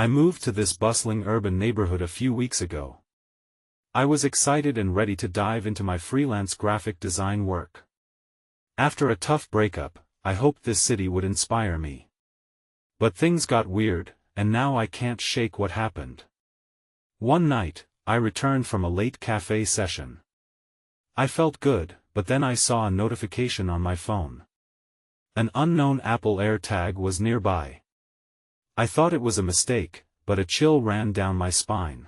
I moved to this bustling urban neighborhood a few weeks ago. I was excited and ready to dive into my freelance graphic design work. After a tough breakup, I hoped this city would inspire me. But things got weird, and now I can't shake what happened. One night, I returned from a late cafe session. I felt good, but then I saw a notification on my phone. An unknown Apple AirTag was nearby. I thought it was a mistake, but a chill ran down my spine.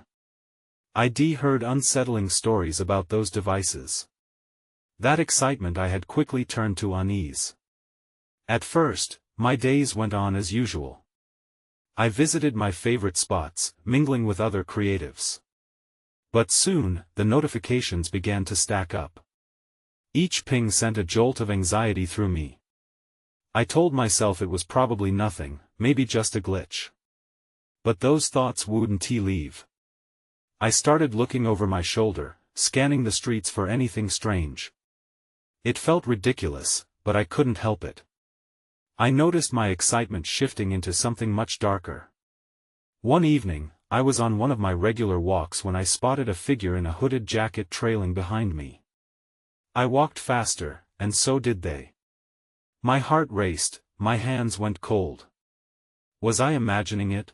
I'd heard unsettling stories about those devices. That excitement I had quickly turned to unease. At first, my days went on as usual. I visited my favorite spots, mingling with other creatives. But soon, the notifications began to stack up. Each ping sent a jolt of anxiety through me. I told myself it was probably nothing, maybe just a glitch. But those thoughts wouldn't leave. I started looking over my shoulder, scanning the streets for anything strange. It felt ridiculous, but I couldn't help it. I noticed my excitement shifting into something much darker. One evening, I was on one of my regular walks when I spotted a figure in a hooded jacket trailing behind me. I walked faster, and so did they. My heart raced, my hands went cold. Was I imagining it?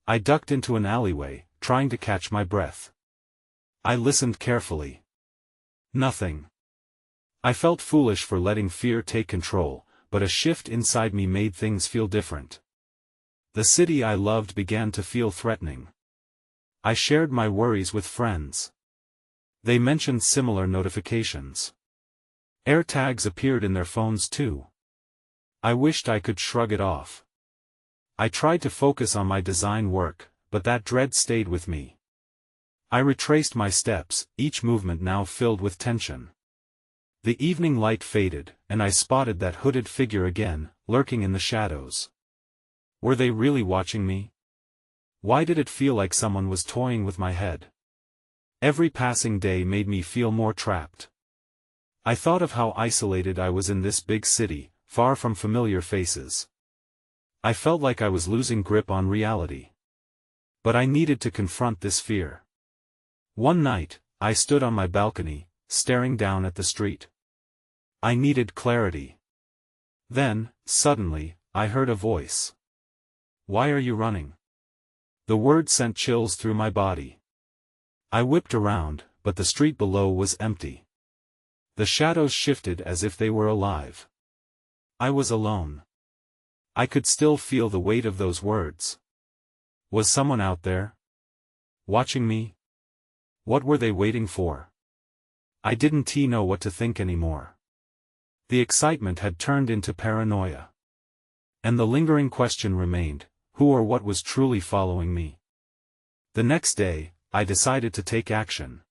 I ducked into an alleyway, trying to catch my breath. I listened carefully. Nothing. I felt foolish for letting fear take control, but a shift inside me made things feel different. The city I loved began to feel threatening. I shared my worries with friends. They mentioned similar notifications. AirTags appeared in their phones too. I wished I could shrug it off. I tried to focus on my design work, but that dread stayed with me. I retraced my steps, each movement now filled with tension. The evening light faded, and I spotted that hooded figure again, lurking in the shadows. Were they really watching me? Why did it feel like someone was toying with my head? Every passing day made me feel more trapped. I thought of how isolated I was in this big city, far from familiar faces. I felt like I was losing grip on reality. But I needed to confront this fear. One night, I stood on my balcony, staring down at the street. I needed clarity. Then, suddenly, I heard a voice. "Why are you running?" The word sent chills through my body. I whipped around, but the street below was empty. The shadows shifted as if they were alive. I was alone. I could still feel the weight of those words. Was someone out there? Watching me? What were they waiting for? I didn't know what to think anymore. The excitement had turned into paranoia. And the lingering question remained, who or what was truly following me? The next day, I decided to take action.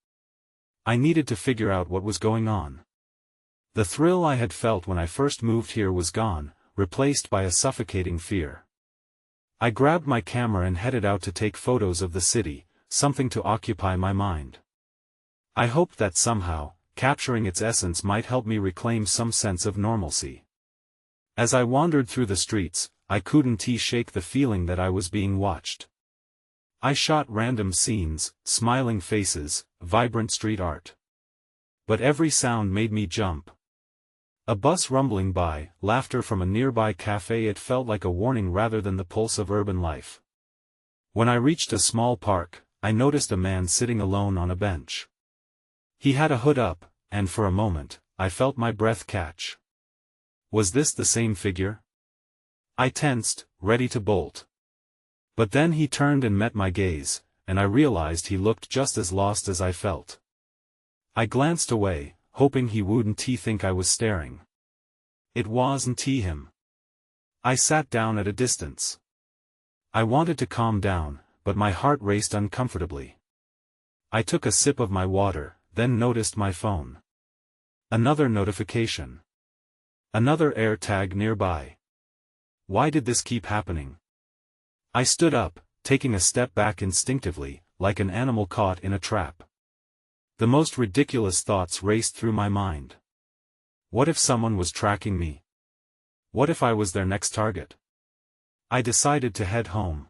I needed to figure out what was going on. The thrill I had felt when I first moved here was gone, replaced by a suffocating fear. I grabbed my camera and headed out to take photos of the city, something to occupy my mind. I hoped that somehow, capturing its essence might help me reclaim some sense of normalcy. As I wandered through the streets, I couldn't shake the feeling that I was being watched. I shot random scenes, smiling faces, vibrant street art. But every sound made me jump. A bus rumbling by, laughter from a nearby cafe. It felt like a warning rather than the pulse of urban life. When I reached a small park, I noticed a man sitting alone on a bench. He had a hood up, and for a moment, I felt my breath catch. Was this the same figure? I tensed, ready to bolt. But then he turned and met my gaze, and I realized he looked just as lost as I felt. I glanced away, hoping he wouldn't think I was staring. It wasn't him. I sat down at a distance. I wanted to calm down, but my heart raced uncomfortably. I took a sip of my water, then noticed my phone. Another notification. Another AirTag nearby. Why did this keep happening? I stood up, taking a step back instinctively, like an animal caught in a trap. The most ridiculous thoughts raced through my mind. What if someone was tracking me? What if I was their next target? I decided to head home.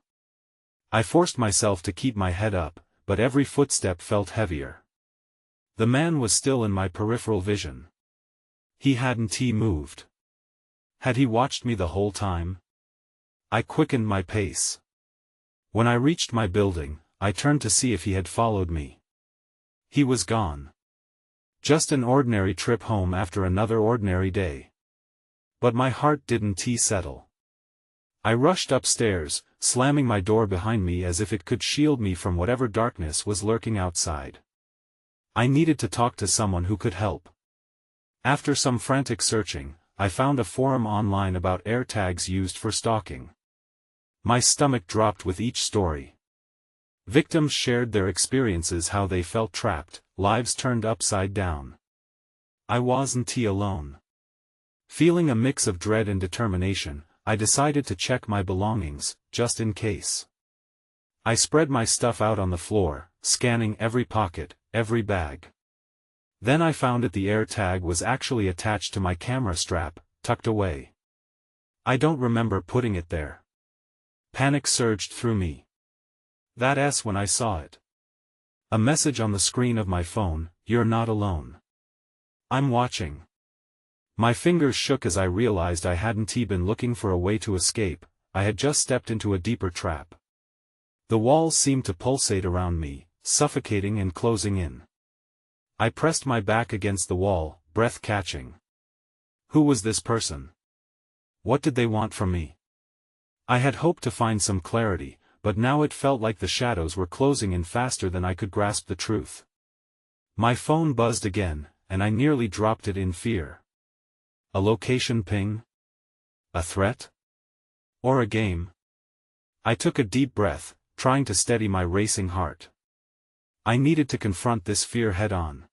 I forced myself to keep my head up, but every footstep felt heavier. The man was still in my peripheral vision. He hadn't moved. Had he watched me the whole time? I quickened my pace. When I reached my building, I turned to see if he had followed me. He was gone. Just an ordinary trip home after another ordinary day. But my heart didn't settle. I rushed upstairs, slamming my door behind me as if it could shield me from whatever darkness was lurking outside. I needed to talk to someone who could help. After some frantic searching, I found a forum online about AirTags used for stalking. My stomach dropped with each story. Victims shared their experiences, how they felt trapped, lives turned upside down. I wasn't alone. Feeling a mix of dread and determination, I decided to check my belongings, just in case. I spread my stuff out on the floor, scanning every pocket, every bag. Then I found that the AirTag was actually attached to my camera strap, tucked away. I don't remember putting it there. Panic surged through me. That's when I saw it. A message on the screen of my phone: "You're not alone. I'm watching." My fingers shook as I realized I hadn't been looking for a way to escape, I had just stepped into a deeper trap. The walls seemed to pulsate around me, suffocating and closing in. I pressed my back against the wall, breath catching. Who was this person? What did they want from me? I had hoped to find some clarity, but now it felt like the shadows were closing in faster than I could grasp the truth. My phone buzzed again, and I nearly dropped it in fear. A location ping? A threat? Or a game? I took a deep breath, trying to steady my racing heart. I needed to confront this fear head-on.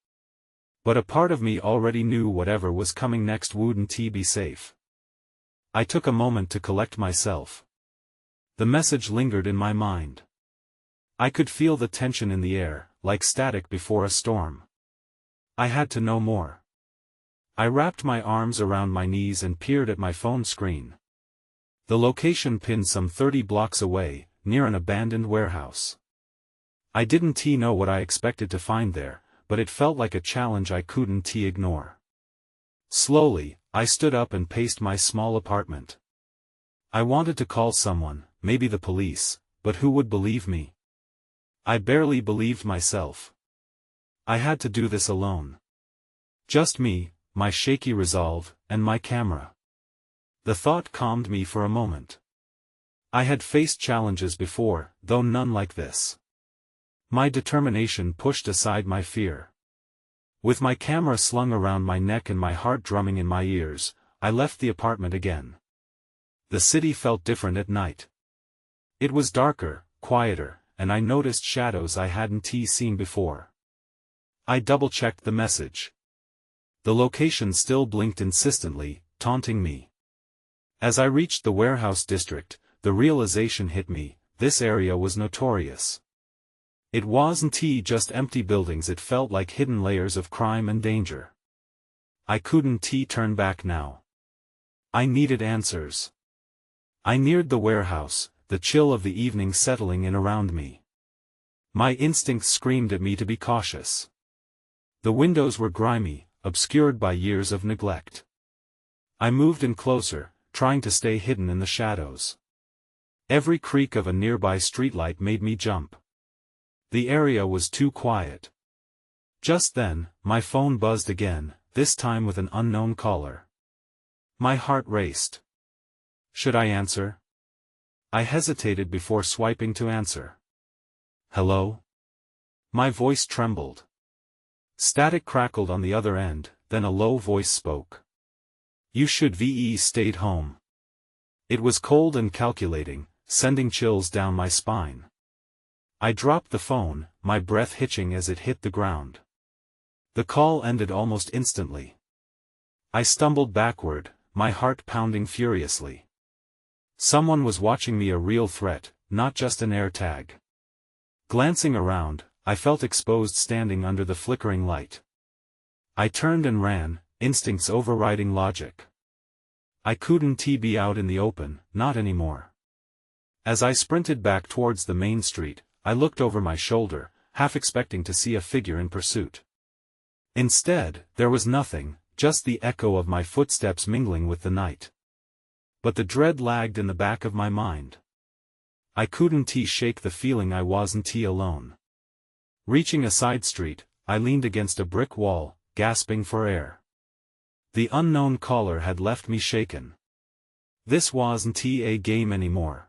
But a part of me already knew whatever was coming next wouldn't be safe. I took a moment to collect myself. The message lingered in my mind. I could feel the tension in the air, like static before a storm. I had to know more. I wrapped my arms around my knees and peered at my phone screen. The location pinned some 30 blocks away, near an abandoned warehouse. I didn't know what I expected to find there, but it felt like a challenge I couldn't ignore. Slowly, I stood up and paced my small apartment. I wanted to call someone, maybe the police, but who would believe me? I barely believed myself. I had to do this alone. Just me, my shaky resolve, and my camera. The thought calmed me for a moment. I had faced challenges before, though none like this. My determination pushed aside my fear. With my camera slung around my neck and my heart drumming in my ears, I left the apartment again. The city felt different at night. It was darker, quieter, and I noticed shadows I hadn't seen before. I double-checked the message. The location still blinked insistently, taunting me. As I reached the warehouse district, the realization hit me: this area was notorious. It wasn't just empty buildings, it felt like hidden layers of crime and danger. I couldn't turn back now. I needed answers. I neared the warehouse, the chill of the evening settling in around me. My instincts screamed at me to be cautious. The windows were grimy, obscured by years of neglect. I moved in closer, trying to stay hidden in the shadows. Every creak of a nearby streetlight made me jump. The area was too quiet. Just then, my phone buzzed again, this time with an unknown caller. My heart raced. Should I answer? I hesitated before swiping to answer. Hello? My voice trembled. Static crackled on the other end, then a low voice spoke. You should have stayed home. It was cold and calculating, sending chills down my spine. I dropped the phone, my breath hitching as it hit the ground. The call ended almost instantly. I stumbled backward, my heart pounding furiously. Someone was watching me, a real threat, not just an AirTag. Glancing around, I felt exposed standing under the flickering light. I turned and ran, instincts overriding logic. I couldn't be out in the open, not anymore. As I sprinted back towards the main street, I looked over my shoulder, half expecting to see a figure in pursuit. Instead, there was nothing, just the echo of my footsteps mingling with the night. But the dread lagged in the back of my mind. I couldn't shake the feeling I wasn't alone. Reaching a side street, I leaned against a brick wall, gasping for air. The unknown caller had left me shaken. This wasn't a game anymore.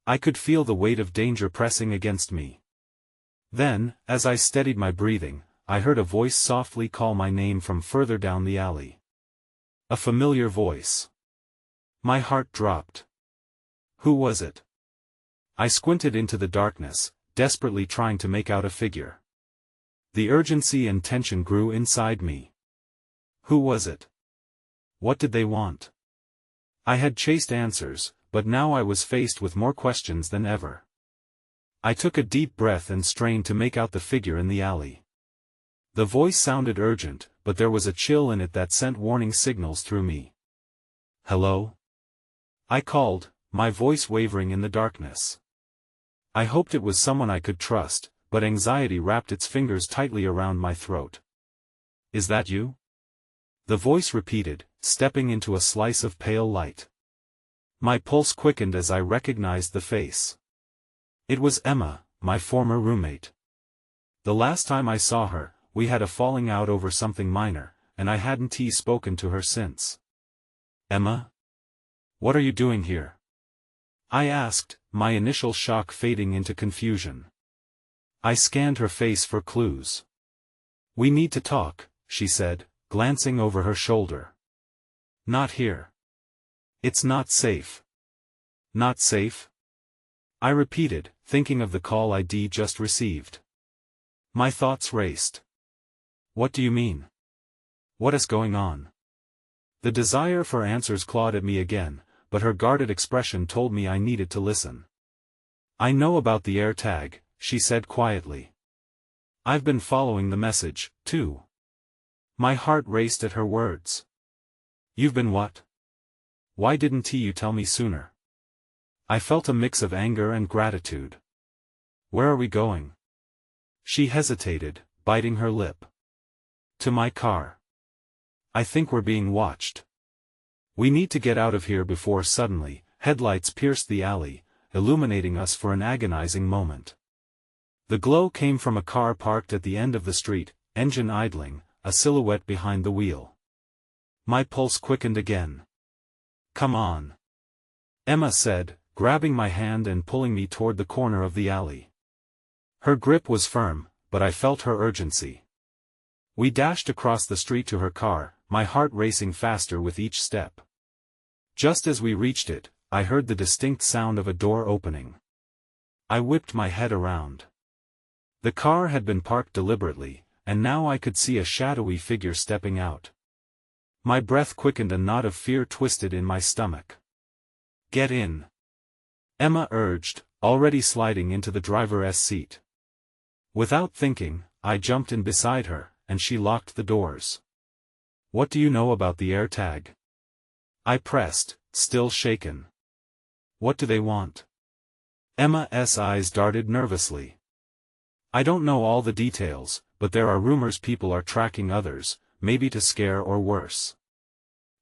I could feel the weight of danger pressing against me. Then, as I steadied my breathing, I heard a voice softly call my name from further down the alley. A familiar voice. My heart dropped. Who was it? I squinted into the darkness, desperately trying to make out a figure. The urgency and tension grew inside me. Who was it? What did they want? I had chased answers, but now I was faced with more questions than ever. I took a deep breath and strained to make out the figure in the alley. The voice sounded urgent, but there was a chill in it that sent warning signals through me. Hello? I called, my voice wavering in the darkness. I hoped it was someone I could trust, but anxiety wrapped its fingers tightly around my throat. Is that you? The voice repeated, stepping into a slice of pale light. My pulse quickened as I recognized the face. It was Emma, my former roommate. The last time I saw her, we had a falling out over something minor, and I hadn't spoken to her since. Emma? What are you doing here? I asked, my initial shock fading into confusion. I scanned her face for clues. We need to talk, she said, glancing over her shoulder. Not here. It's not safe. Not safe? I repeated, thinking of the call ID just received. My thoughts raced. What do you mean? What is going on? The desire for answers clawed at me again, but her guarded expression told me I needed to listen. I know about the AirTag, she said quietly. I've been following the message, too. My heart raced at her words. You've been what? Why didn't you tell me sooner? I felt a mix of anger and gratitude. Where are we going? She hesitated, biting her lip. To my car. I think we're being watched. We need to get out of here before suddenly, headlights pierced the alley, illuminating us for an agonizing moment. The glow came from a car parked at the end of the street, engine idling, a silhouette behind the wheel. My pulse quickened again. Come on. Emma said, grabbing my hand and pulling me toward the corner of the alley. Her grip was firm, but I felt her urgency. We dashed across the street to her car, my heart racing faster with each step. Just as we reached it, I heard the distinct sound of a door opening. I whipped my head around. The car had been parked deliberately, and now I could see a shadowy figure stepping out. My breath quickened, a knot of fear twisted in my stomach. Get in. Emma urged, already sliding into the driver's seat. Without thinking, I jumped in beside her, and she locked the doors. What do you know about the AirTag? I pressed, still shaken. What do they want? Emma's eyes darted nervously. I don't know all the details, but there are rumors people are tracking others, maybe to scare or worse.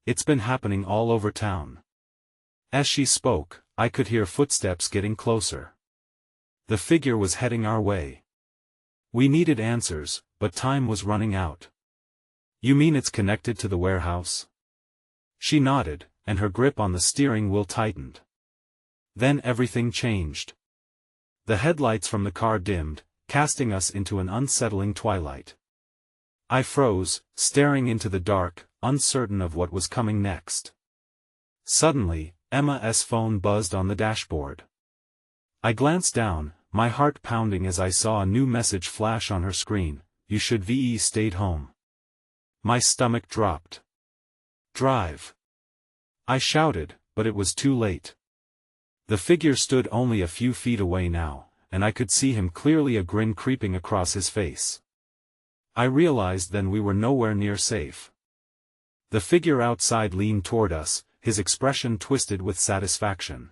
It's been happening all over town. As she spoke, I could hear footsteps getting closer. The figure was heading our way. We needed answers, but time was running out. You mean it's connected to the warehouse? She nodded, and her grip on the steering wheel tightened. Then everything changed. The headlights from the car dimmed, casting us into an unsettling twilight. I froze, staring into the dark, uncertain of what was coming next. Suddenly, Emma's phone buzzed on the dashboard. I glanced down, my heart pounding as I saw a new message flash on her screen: you should have stayed home. My stomach dropped. Drive. I shouted, but it was too late. The figure stood only a few feet away now, and I could see him clearly, a grin creeping across his face. I realized then we were nowhere near safe. The figure outside leaned toward us, his expression twisted with satisfaction.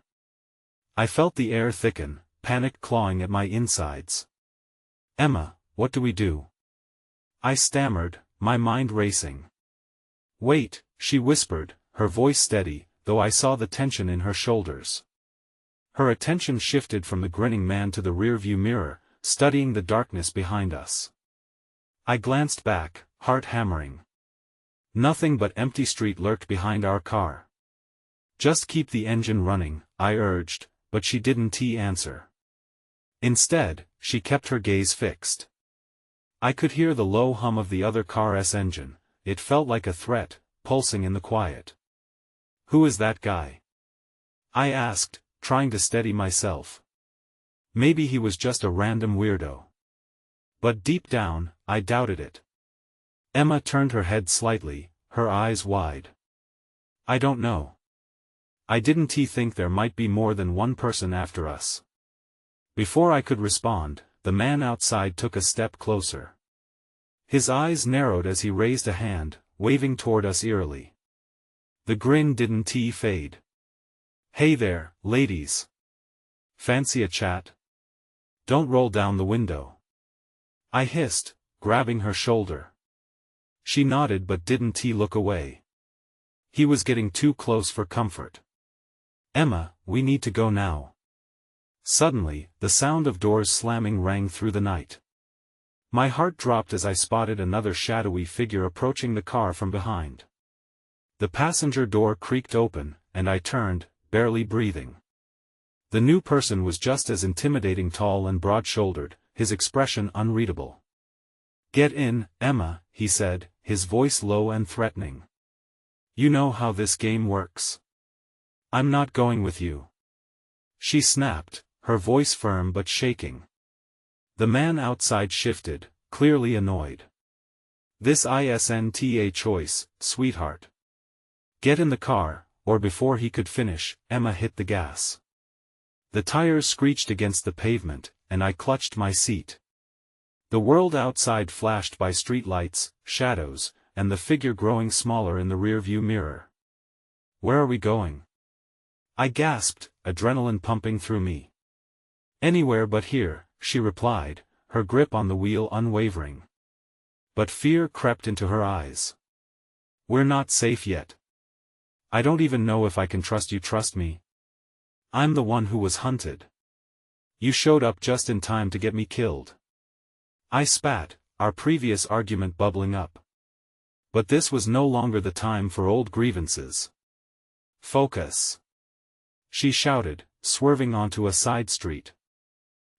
I felt the air thicken, panic clawing at my insides. "Emma, what do we do?" I stammered, my mind racing. "Wait," she whispered, her voice steady, though I saw the tension in her shoulders. Her attention shifted from the grinning man to the rearview mirror, studying the darkness behind us. I glanced back, heart hammering. Nothing but empty street lurked behind our car. "Just keep the engine running," I urged, but she didn't answer. Instead, she kept her gaze fixed. I could hear the low hum of the other car's engine. It felt like a threat, pulsing in the quiet. "Who is that guy?" I asked, trying to steady myself. Maybe he was just a random weirdo. But deep down, I doubted it. Emma turned her head slightly, her eyes wide. "I don't know. I didn't think there might be more than one person after us." Before I could respond, the man outside took a step closer. His eyes narrowed as he raised a hand, waving toward us eerily. The grin didn't fade. "Hey there, ladies. Fancy a chat? Don't roll down the window," I hissed, grabbing her shoulder. She nodded but didn't look away. He was getting too close for comfort. "Emma, we need to go now." Suddenly, the sound of doors slamming rang through the night. My heart dropped as I spotted another shadowy figure approaching the car from behind. The passenger door creaked open, and I turned, barely breathing. The new person was just as intimidating, tall and broad-shouldered, his expression unreadable. "Get in, Emma," he said, his voice low and threatening. "You know how this game works. I'm not going with you." She snapped, her voice firm but shaking. The man outside shifted, clearly annoyed. "This isn't a choice, sweetheart. Get in the car," or before he could finish, Emma hit the gas. The tires screeched against the pavement, and I clutched my seat. The world outside flashed by streetlights, shadows, and the figure growing smaller in the rearview mirror. "Where are we going?" I gasped, adrenaline pumping through me. "Anywhere but here," she replied, her grip on the wheel unwavering. But fear crept into her eyes. "We're not safe yet. I don't even know if I can trust you. Trust me. I'm the one who was hunted. You showed up just in time to get me killed." I spat, our previous argument bubbling up. But this was no longer the time for old grievances. "Focus!" she shouted, swerving onto a side street.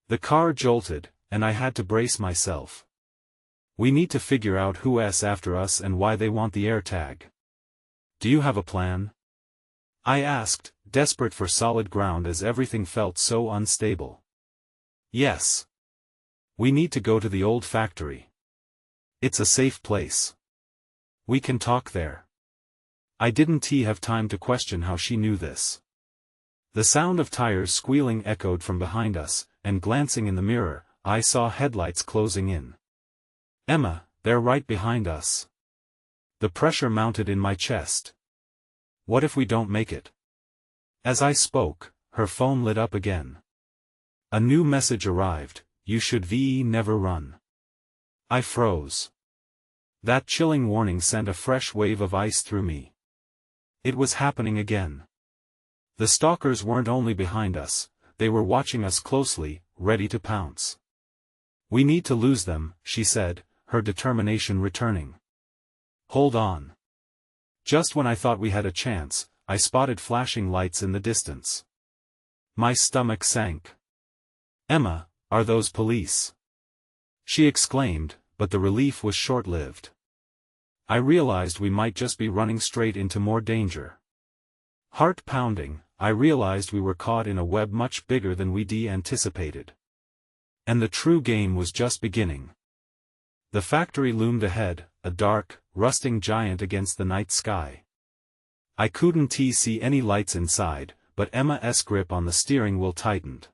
The car jolted, and I had to brace myself. "We need to figure out who's after us and why they want the AirTag. Do you have a plan?" I asked, desperate for solid ground as everything felt so unstable. "Yes. We need to go to the old factory. It's a safe place. We can talk there." I didn't have time to question how she knew this. The sound of tires squealing echoed from behind us, and glancing in the mirror, I saw headlights closing in. "Emma, they're right behind us." The pressure mounted in my chest. "What if we don't make it?" As I spoke, her phone lit up again. A new message arrived: "You should never run." I froze. That chilling warning sent a fresh wave of ice through me. It was happening again. The stalkers weren't only behind us, they were watching us closely, ready to pounce. "We need to lose them," she said, her determination returning. "Hold on." Just when I thought we had a chance, I spotted flashing lights in the distance. My stomach sank. "Emma, are those police?" she exclaimed, but the relief was short-lived. I realized we might just be running straight into more danger. Heart pounding, I realized we were caught in a web much bigger than we'd anticipated. And the true game was just beginning. The factory loomed ahead, a dark, rusting giant against the night sky. I couldn't see any lights inside, but Emma's grip on the steering wheel tightened.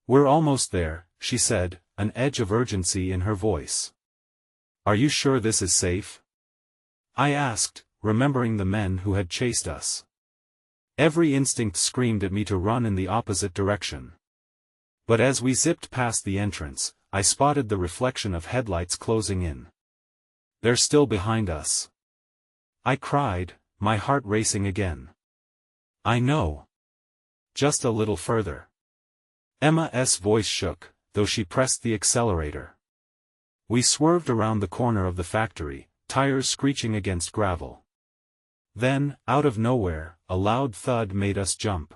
"We're almost there," she said, an edge of urgency in her voice. "Are you sure this is safe?" I asked, remembering the men who had chased us. Every instinct screamed at me to run in the opposite direction. But as we zipped past the entrance, I spotted the reflection of headlights closing in. "They're still behind us," I cried, my heart racing again. "I know. Just a little further." Emma's voice shook, though she pressed the accelerator. We swerved around the corner of the factory, tires screeching against gravel. Then, out of nowhere, a loud thud made us jump.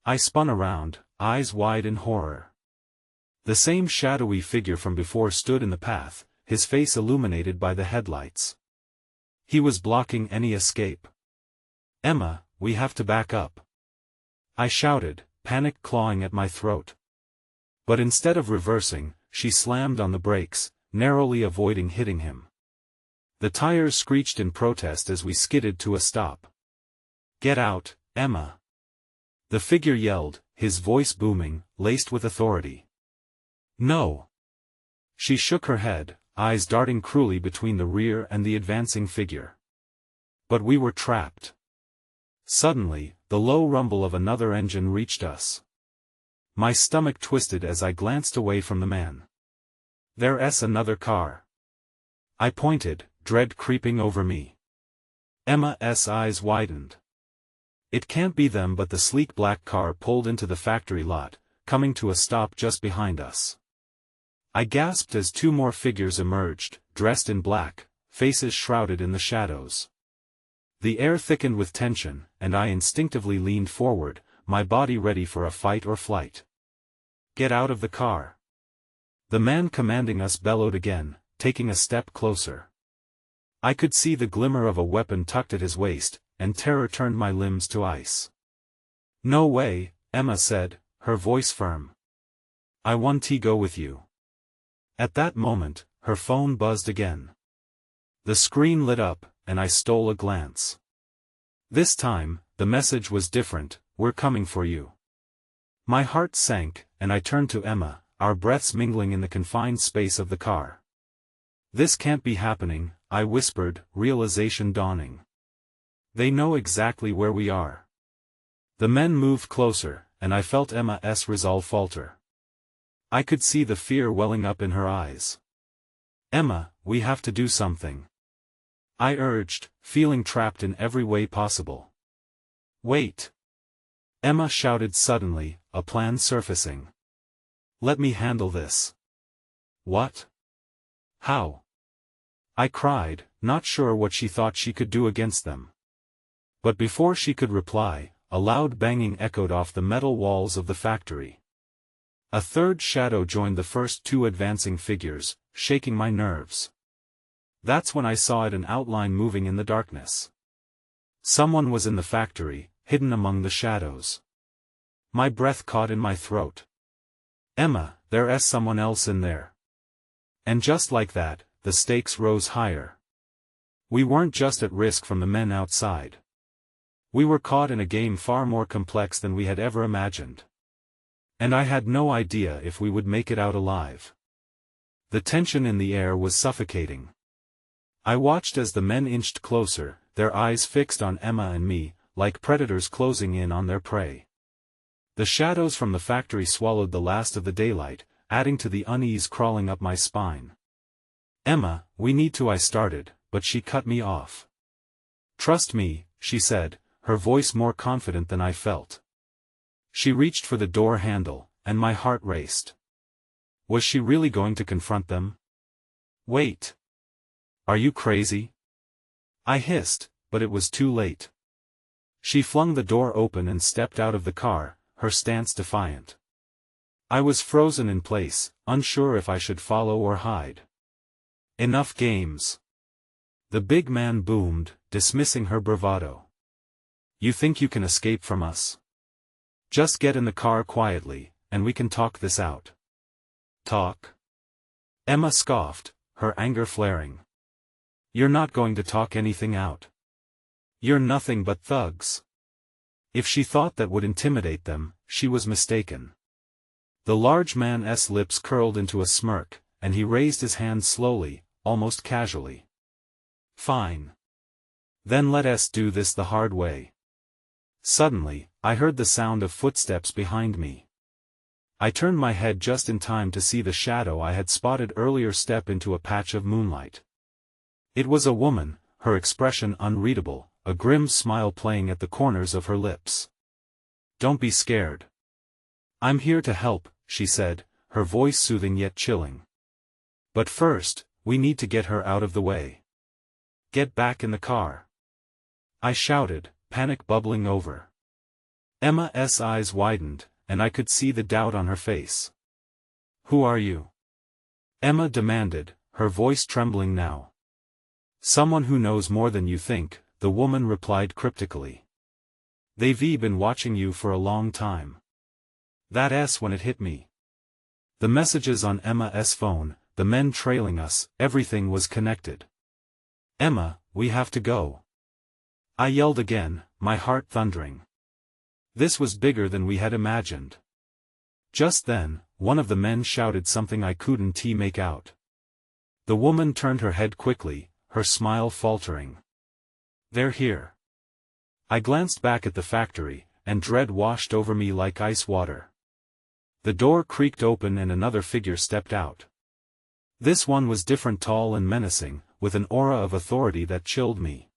I spun around, eyes wide in horror. The same shadowy figure from before stood in the path, his face illuminated by the headlights. He was blocking any escape. "Emma, we have to back up," I shouted, panic clawing at my throat. But instead of reversing, she slammed on the brakes, narrowly avoiding hitting him. The tires screeched in protest as we skidded to a stop. "Get out, Emma!" the figure yelled, his voice booming, laced with authority. "No." She shook her head, eyes darting cruelly between the rear and the advancing figure. But we were trapped. Suddenly, the low rumble of another engine reached us. My stomach twisted as I glanced away from the man. "There's another car." I pointed, dread creeping over me. Emma's eyes widened. "It can't be them," but the sleek black car pulled into the factory lot, coming to a stop just behind us. I gasped as two more figures emerged, dressed in black, faces shrouded in the shadows. The air thickened with tension, and I instinctively leaned forward, my body ready for a fight or flight. "Get out of the car!" the man commanding us bellowed again, taking a step closer. I could see the glimmer of a weapon tucked at his waist, and terror turned my limbs to ice. "No way," Emma said, her voice firm. "I want to go with you." At that moment, her phone buzzed again. The screen lit up, and I stole a glance. This time, the message was different: "We're coming for you." My heart sank, and I turned to Emma, our breaths mingling in the confined space of the car. "This can't be happening," I whispered, realization dawning. "They know exactly where we are." The men moved closer, and I felt Emma's resolve falter. I could see the fear welling up in her eyes. "Emma, we have to do something," I urged, feeling trapped in every way possible. "Wait!" Emma shouted suddenly, a plan surfacing. "Let me handle this." "What? How?" I cried, not sure what she thought she could do against them. But before she could reply, a loud banging echoed off the metal walls of the factory. A third shadow joined the first two advancing figures, shaking my nerves. That's when I saw it, an outline moving in the darkness. Someone was in the factory, hidden among the shadows. My breath caught in my throat. "Emma, there's someone else in there." And just like that, the stakes rose higher. We weren't just at risk from the men outside. We were caught in a game far more complex than we had ever imagined. And I had no idea if we would make it out alive. The tension in the air was suffocating. I watched as the men inched closer, their eyes fixed on Emma and me, like predators closing in on their prey. The shadows from the factory swallowed the last of the daylight, adding to the unease crawling up my spine. "Emma, we need to," I started, but she cut me off. "Trust me," she said, her voice more confident than I felt. She reached for the door handle, and my heart raced. Was she really going to confront them? "Wait. Are you crazy?" I hissed, but it was too late. She flung the door open and stepped out of the car, her stance defiant. I was frozen in place, unsure if I should follow or hide. "Enough games," the big man boomed, dismissing her bravado. "You think you can escape from us? Just get in the car quietly, and we can talk this out." "Talk?" Emma scoffed, her anger flaring. "You're not going to talk anything out. You're nothing but thugs." If she thought that would intimidate them, she was mistaken. The large man's lips curled into a smirk, and he raised his hand slowly, almost casually. "Fine. Then let us do this the hard way. Suddenly, I heard the sound of footsteps behind me. I turned my head just in time to see the shadow I had spotted earlier step into a patch of moonlight. It was a woman, her expression unreadable, a grim smile playing at the corners of her lips. "Don't be scared. I'm here to help," she said, her voice soothing yet chilling. "But first, we need to get her out of the way. Get back in the car," I shouted, panic bubbling over. Emma's eyes widened, and I could see the doubt on her face. "Who are you?" Emma demanded, her voice trembling now. "Someone who knows more than you think," the woman replied cryptically. "They've been watching you for a long time." That's when it hit me. The messages on Emma's phone, the men trailing us, everything was connected. "Emma, we have to go," I yelled again, my heart thundering. This was bigger than we had imagined. Just then, one of the men shouted something I couldn't make out. The woman turned her head quickly, her smile faltering. "They're here." I glanced back at the factory, and dread washed over me like ice water. The door creaked open and another figure stepped out. This one was different, tall and menacing, with an aura of authority that chilled me.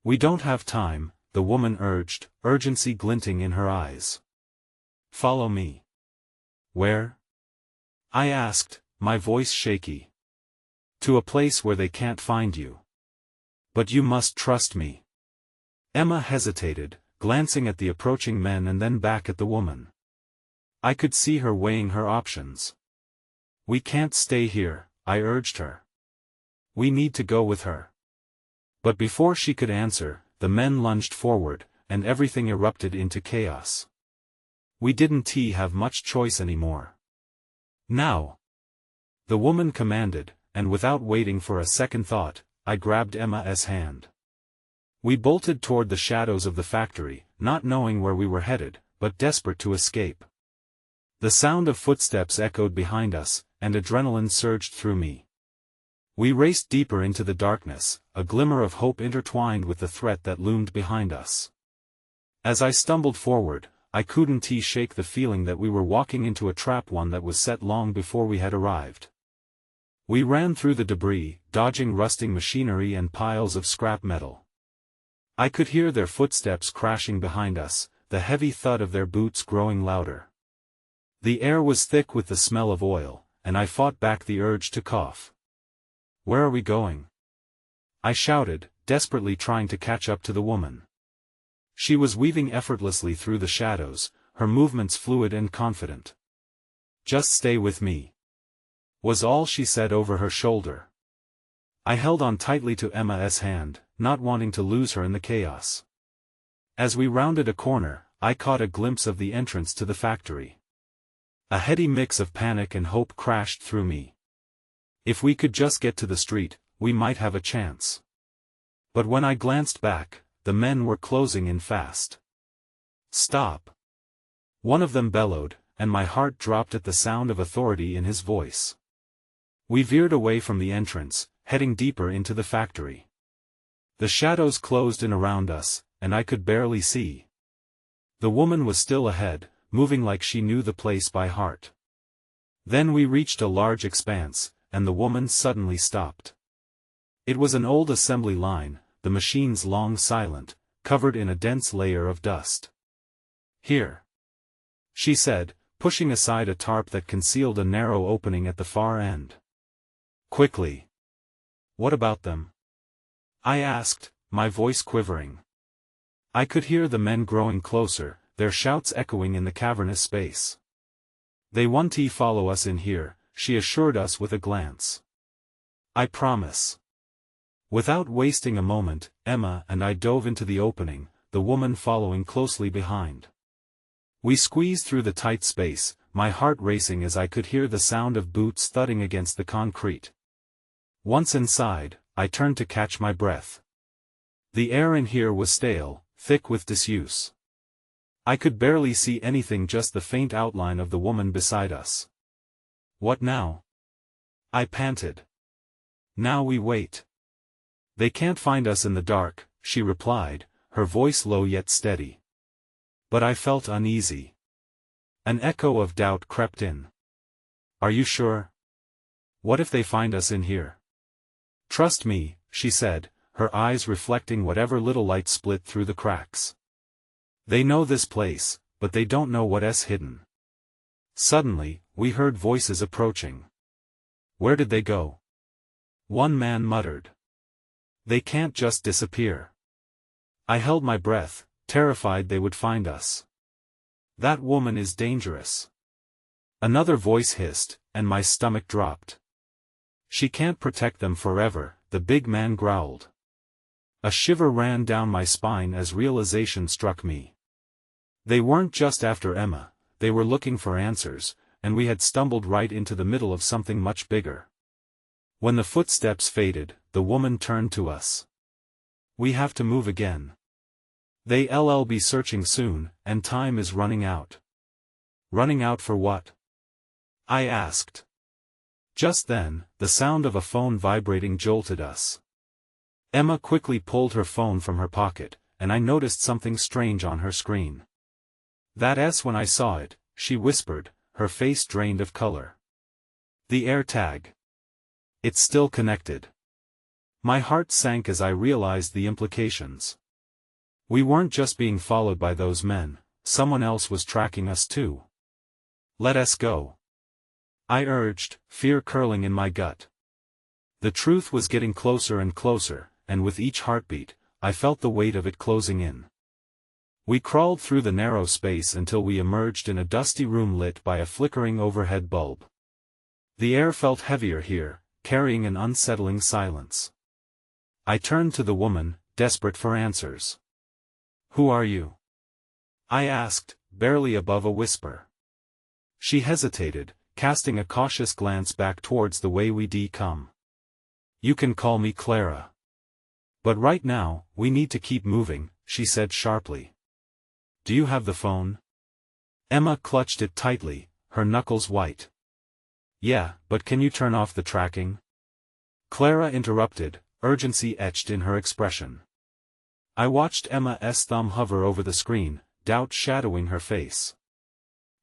"We don't have time," the woman urged, urgency glinting in her eyes. "Follow me." "Where?" I asked, my voice shaky. "To a place where they can't find you. But you must trust me." Emma hesitated, glancing at the approaching men and then back at the woman. I could see her weighing her options. "We can't stay here," I urged her. "We need to go with her." But before she could answer, the men lunged forward, and everything erupted into chaos. We didn't have much choice anymore. "Now!" the woman commanded, and without waiting for a second thought, I grabbed Emma's hand. We bolted toward the shadows of the factory, not knowing where we were headed, but desperate to escape. The sound of footsteps echoed behind us, and adrenaline surged through me. We raced deeper into the darkness, a glimmer of hope intertwined with the threat that loomed behind us. As I stumbled forward, I couldn't shake the feeling that we were walking into a trap, one that was set long before we had arrived. We ran through the debris, dodging rusting machinery and piles of scrap metal. I could hear their footsteps crashing behind us, the heavy thud of their boots growing louder. The air was thick with the smell of oil, and I fought back the urge to cough. "Where are we going?" I shouted, desperately trying to catch up to the woman. She was weaving effortlessly through the shadows, her movements fluid and confident. "Just stay with me," was all she said over her shoulder. I held on tightly to Emma's hand, not wanting to lose her in the chaos. As we rounded a corner, I caught a glimpse of the entrance to the factory. A heady mix of panic and hope crashed through me. If we could just get to the street, we might have a chance. But when I glanced back, the men were closing in fast. "Stop!" one of them bellowed, and my heart dropped at the sound of authority in his voice. We veered away from the entrance, heading deeper into the factory. The shadows closed in around us, and I could barely see. The woman was still ahead, moving like she knew the place by heart. Then we reached a large expanse, and the woman suddenly stopped. It was an old assembly line, the machines long silent, covered in a dense layer of dust. "Here," she said, pushing aside a tarp that concealed a narrow opening at the far end. "Quickly." "What about them?" I asked, my voice quivering. I could hear the men growing closer, their shouts echoing in the cavernous space. "They won't follow us in here," she assured us with a glance. "I promise." Without wasting a moment, Emma and I dove into the opening, the woman following closely behind. We squeezed through the tight space, my heart racing as I could hear the sound of boots thudding against the concrete. Once inside, I turned to catch my breath. The air in here was stale, thick with disuse. I could barely see anything, just the faint outline of the woman beside us. "What now?" I panted. "Now we wait. They can't find us in the dark," she replied, her voice low yet steady. But I felt uneasy. An echo of doubt crept in. Are you sure? What if they find us in here? Trust me, she said, her eyes reflecting whatever little light split through the cracks. They know this place, but they don't know what's hidden. Suddenly, we heard voices approaching. Where did they go? One man muttered. They can't just disappear. I held my breath, terrified they would find us. That woman is dangerous. Another voice hissed, and my stomach dropped. She can't protect them forever, the big man growled. A shiver ran down my spine as realization struck me. They weren't just after Emma, they were looking for answers, and we had stumbled right into the middle of something much bigger. When the footsteps faded, the woman turned to us. We have to move again. They'll be searching soon, and time is running out. Running out for what? I asked. Just then, the sound of a phone vibrating jolted us. Emma quickly pulled her phone from her pocket, and I noticed something strange on her screen. That's when I saw it, she whispered, her face drained of color. The AirTag. It's still connected. My heart sank as I realized the implications. We weren't just being followed by those men, someone else was tracking us too. Let us go. I urged, fear curling in my gut. The truth was getting closer and closer, and with each heartbeat, I felt the weight of it closing in. We crawled through the narrow space until we emerged in a dusty room lit by a flickering overhead bulb. The air felt heavier here, carrying an unsettling silence. I turned to the woman, desperate for answers. Who are you? I asked, barely above a whisper. She hesitated, casting a cautious glance back towards the way we'd come. You can call me Clara. But right now, we need to keep moving, she said sharply. Do you have the phone? Emma clutched it tightly, her knuckles white. Yeah, but can you turn off the tracking? Clara interrupted, urgency etched in her expression. I watched Emma's thumb hover over the screen, doubt shadowing her face.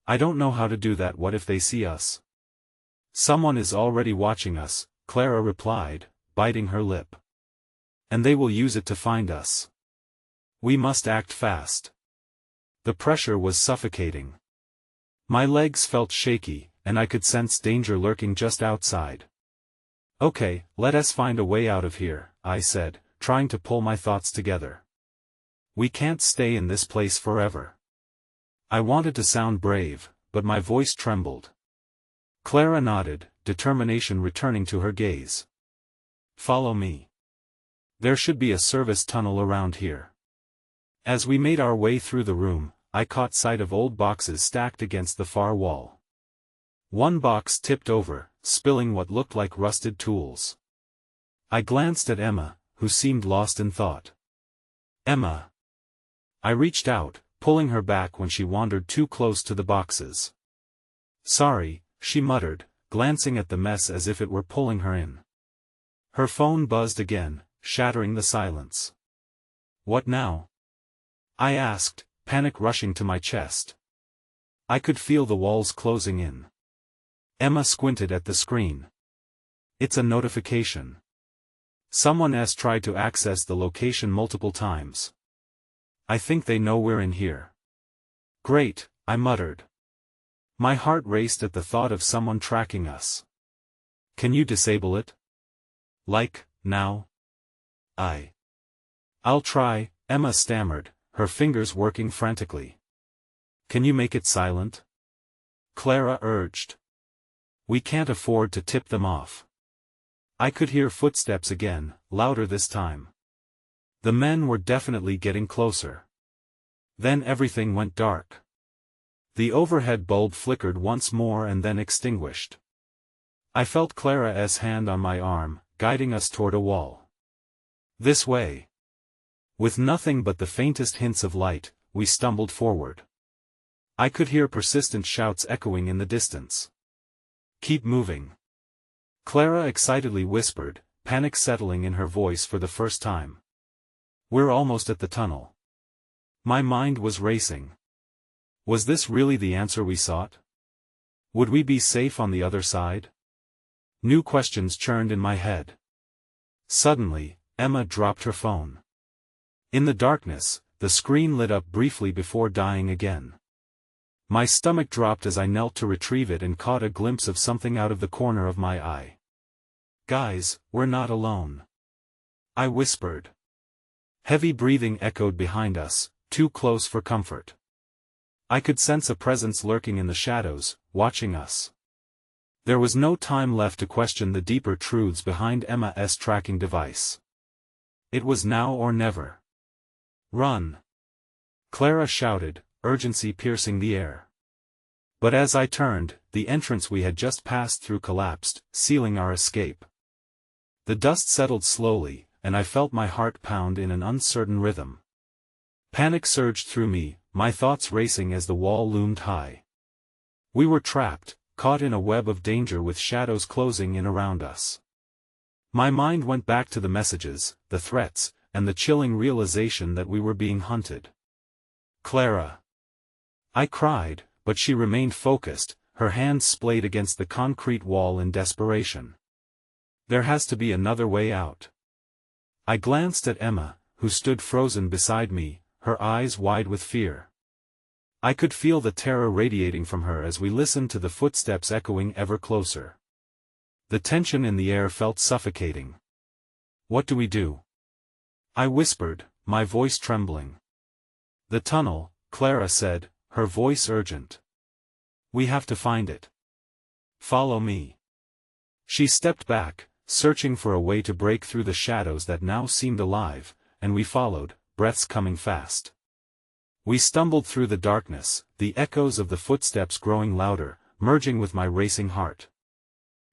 I don't know how to do that. What if they see us? Someone is already watching us, Clara replied, biting her lip. And they will use it to find us. We must act fast. The pressure was suffocating. My legs felt shaky, and I could sense danger lurking just outside. Okay, let us find a way out of here, I said, trying to pull my thoughts together. We can't stay in this place forever. I wanted to sound brave, but my voice trembled. Clara nodded, determination returning to her gaze. Follow me. There should be a service tunnel around here. As we made our way through the room, I caught sight of old boxes stacked against the far wall. One box tipped over, spilling what looked like rusted tools. I glanced at Emma, who seemed lost in thought. Emma. I reached out, pulling her back when she wandered too close to the boxes. Sorry, she muttered, glancing at the mess as if it were pulling her in. Her phone buzzed again, shattering the silence. What now? I asked, panic rushing to my chest. I could feel the walls closing in. Emma squinted at the screen. It's a notification. Someone has tried to access the location multiple times. I think they know we're in here. Great, I muttered. My heart raced at the thought of someone tracking us. Can you disable it? Like, now? I'll try, Emma stammered, her fingers working frantically. Can you make it silent? Clara urged. We can't afford to tip them off. I could hear footsteps again, louder this time. The men were definitely getting closer. Then everything went dark. The overhead bulb flickered once more and then extinguished. I felt Clara's hand on my arm, guiding us toward a wall. This way. With nothing but the faintest hints of light, we stumbled forward. I could hear persistent shouts echoing in the distance. Keep moving. Clara excitedly whispered, panic settling in her voice for the first time. We're almost at the tunnel. My mind was racing. Was this really the answer we sought? Would we be safe on the other side? New questions churned in my head. Suddenly, Emma dropped her phone. In the darkness, the screen lit up briefly before dying again. My stomach dropped as I knelt to retrieve it and caught a glimpse of something out of the corner of my eye. "Guys, we're not alone," I whispered. Heavy breathing echoed behind us, too close for comfort. I could sense a presence lurking in the shadows, watching us. There was no time left to question the deeper truths behind Emma's tracking device. It was now or never. "Run!" Clara shouted, urgency piercing the air. But as I turned, the entrance we had just passed through collapsed, sealing our escape. The dust settled slowly, and I felt my heart pound in an uncertain rhythm. Panic surged through me, my thoughts racing as the wall loomed high. We were trapped, caught in a web of danger with shadows closing in around us. My mind went back to the messages, the threats, and the chilling realization that we were being hunted. "Clara!" I cried, but she remained focused, her hands splayed against the concrete wall in desperation. "There has to be another way out." I glanced at Emma, who stood frozen beside me, her eyes wide with fear. I could feel the terror radiating from her as we listened to the footsteps echoing ever closer. The tension in the air felt suffocating. "What do we do?" I whispered, my voice trembling. "The tunnel," Clara said, her voice urgent. "We have to find it. Follow me." She stepped back, searching for a way to break through the shadows that now seemed alive, and we followed, breaths coming fast. We stumbled through the darkness, the echoes of the footsteps growing louder, merging with my racing heart.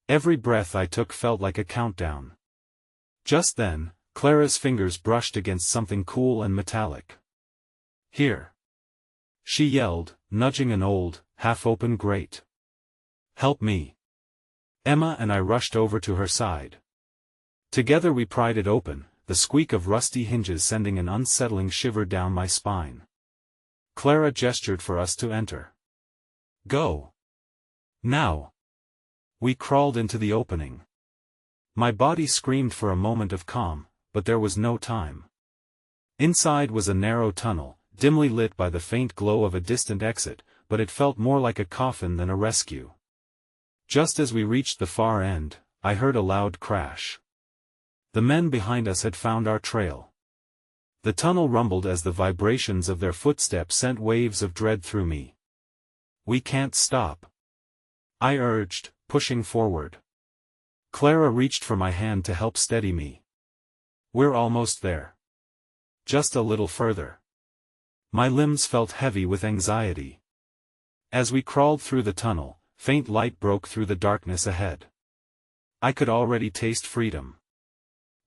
Every breath I took felt like a countdown. Just then, Clara's fingers brushed against something cool and metallic. "Here!" she yelled, nudging an old, half-open grate. "Help me!" Emma and I rushed over to her side. Together we pried it open, the squeak of rusty hinges sending an unsettling shiver down my spine. Clara gestured for us to enter. "Go! Now!" We crawled into the opening. My body screamed for a moment of calm, but there was no time. Inside was a narrow tunnel, dimly lit by the faint glow of a distant exit, but it felt more like a coffin than a rescue. Just as we reached the far end, I heard a loud crash. The men behind us had found our trail. The tunnel rumbled as the vibrations of their footsteps sent waves of dread through me. "We can't stop," I urged, pushing forward. Clara reached for my hand to help steady me. "We're almost there. Just a little further." My limbs felt heavy with anxiety. As we crawled through the tunnel, faint light broke through the darkness ahead. I could already taste freedom.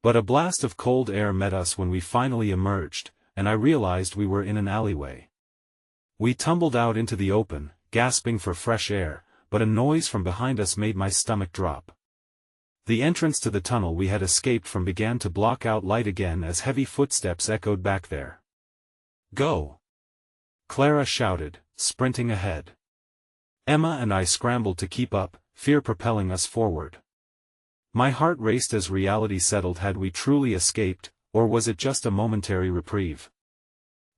But a blast of cold air met us when we finally emerged, and I realized we were in an alleyway. We tumbled out into the open, gasping for fresh air, but a noise from behind us made my stomach drop. The entrance to the tunnel we had escaped from began to block out light again as heavy footsteps echoed back there. "Go!" Clara shouted, sprinting ahead. Emma and I scrambled to keep up, fear propelling us forward. My heart raced as reality settled. Had we truly escaped, or was it just a momentary reprieve?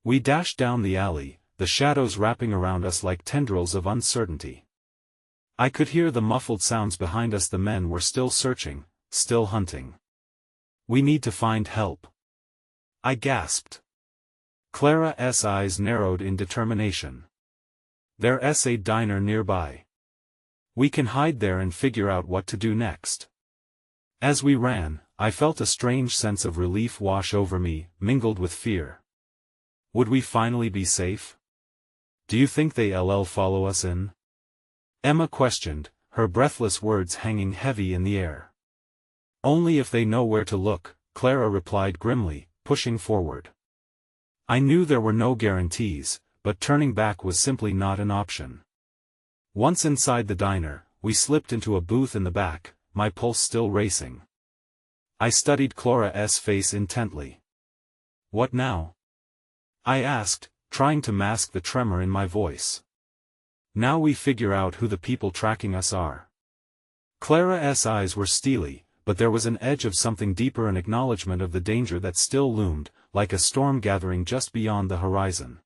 We dashed down the alley, the shadows wrapping around us like tendrils of uncertainty. I could hear the muffled sounds behind us. The men were still searching, still hunting. "We need to find help," I gasped. Clara's eyes narrowed in determination. "There's a diner nearby. We can hide there and figure out what to do next." As we ran, I felt a strange sense of relief wash over me, mingled with fear. Would we finally be safe? "Do you think they'll follow us in?" Emma questioned, her breathless words hanging heavy in the air. "Only if they know where to look," Clara replied grimly, pushing forward. I knew there were no guarantees, but turning back was simply not an option. Once inside the diner, we slipped into a booth in the back, my pulse still racing. I studied Clara's face intently. "What now?" I asked, trying to mask the tremor in my voice. Now we figure out who the people tracking us are. Clara's eyes were steely, but there was an edge of something deeper, an acknowledgement of the danger that still loomed, like a storm gathering just beyond the horizon.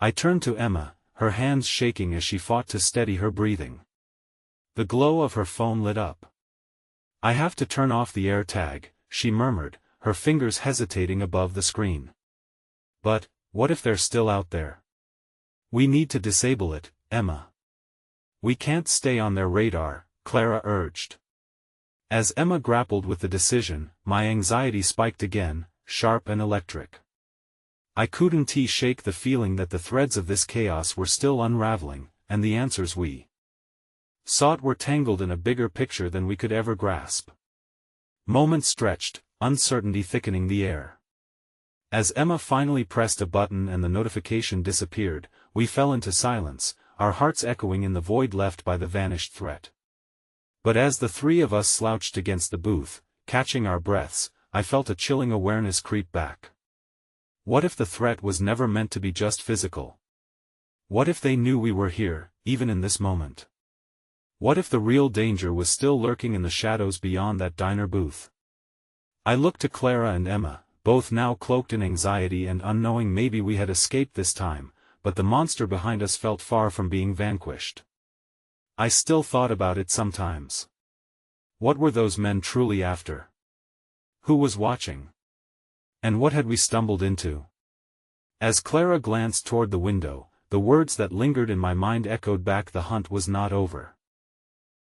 I turned to Emma, her hands shaking as she fought to steady her breathing. The glow of her phone lit up. "I have to turn off the AirTag," she murmured, her fingers hesitating above the screen. "But, what if they're still out there?" "We need to disable it, Emma. We can't stay on their radar," Clara urged. As Emma grappled with the decision, my anxiety spiked again, sharp and electric. I couldn't shake the feeling that the threads of this chaos were still unraveling, and the answers we sought were tangled in a bigger picture than we could ever grasp. Moments stretched, uncertainty thickening the air. As Emma finally pressed a button and the notification disappeared, we fell into silence, our hearts echoing in the void left by the vanished threat. But as the three of us slouched against the booth, catching our breaths, I felt a chilling awareness creep back. What if the threat was never meant to be just physical? What if they knew we were here, even in this moment? What if the real danger was still lurking in the shadows beyond that diner booth? I looked to Clara and Emma, both now cloaked in anxiety and unknowing maybe we had escaped this time, but the monster behind us felt far from being vanquished. I still thought about it sometimes. What were those men truly after? Who was watching? And what had we stumbled into? As Clara glanced toward the window, the words that lingered in my mind echoed back: the hunt was not over.